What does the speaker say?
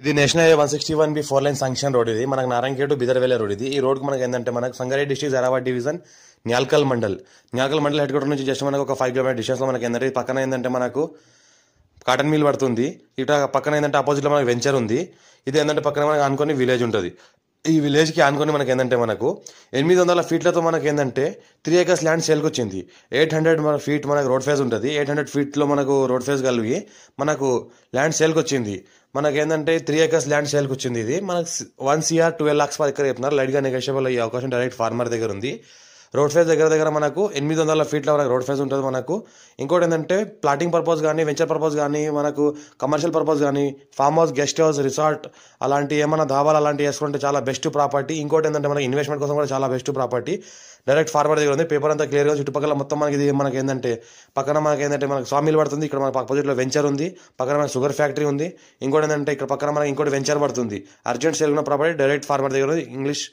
ఇది national highway 161B 4 lane sanction road. ఇది మనకు నారాయణఖేడ్ టు బిదర్వెల రోడ్. ఇది రోడ్ మనకి ఏంటంటే మనకు Sangareddy district Zaheerabad division Nyalkal mandal head quarter నుంచి జస్ట్ మనకు ఒక 5 కిలోమీటర్ డిస్టెన్స్ లో మనకి ఏంటంటే పక్కన ఏంటంటే మనకు కాటన్ మిల్ పడుతుంది. ఇట పక్కన ఏంటంటే ఆపోజిట్ లో మనకి వెంచర్ ఉంది. ఇది ఏంటంటే పక్కన మనకు ఆనుకొని విలేజ్ ఉంటుంది. ఈ విలేజ్ కి ఆనుకొని మనకి ఏంటంటే మనకు 800 ఫీట్లతో మనకి ఏంటంటే 3 acres ల్యాండ్ సేల్కి వచ్చింది. 800 ఫీట్ మనకు రోడ్ ఫేజ్ ఉంటుంది. 800 ఫీట్లో మనకు రోడ్ ఫేజ్ కలిగి మనకు ల్యాండ్ సేల్కి వచ్చింది. మనకి ఏంటంటే 3 acres ల్యాండ్ సేల్కి వచ్చింది. ఇది మనకు 1 crore 12 lakhs per acre చెప్తున్నారు. లైట్ గా నెగోషియబుల్ అయ్యే అవకాశం డైరెక్ట్ ఫార్మర్ దగ్గర ఉంది. రోడ్ ఫేజ్ దగ్గర మనకు 800 ఫీట్ల మనకు రోడ్ ఫేజ్ ఉంటుంది. మనకు ఇంకోటి ఏంటంటే ప్లాటింగ్ పర్పస్ కానీ, వెంచర్ పర్పస్ కానీ, మనకు కమర్షియల్ పర్పస్ కానీ, farm house, guest house, resort అలాంటి ఏమైనా ధాబాలు అలాంటివి వేసుకుంటే చాలా బెస్ట్ ప్రాపర్టీ. ఇంకోటి ఏంటంటే మనకి ఇన్వెస్ట్మెంట్ కోసం కూడా చాలా బెస్ట్ ప్రాపర్టీ. డైరెక్ట్ ఫార్మర్ దగ్గర ఉంది. పేపర్ అంతా క్లియర్గా చుట్టుపక్కల మొత్తం మనకి ఇది మనకి ఏంటంటే పక్కన మనకి ఏంటంటే మనకు సామిల్ పడుతుంది. ఇక్కడ మనకు ఆపోజిట్లో వెంచర్ ఉంది. పక్కన మనకి షుగర్ ఫ్యాక్టరీ ఉంది. ఇంకోటి ఏంటంటే ఇక్కడ పక్కన మనకి ఇంకోటి వెంచర్ పడుతుంది. అర్జెంట్ సేల్ ఉన్న ప్రాపర్టీ డైరెక్ట్ ఫార్మర్ దగ్గర ఉంది. ఇంగ్లీష్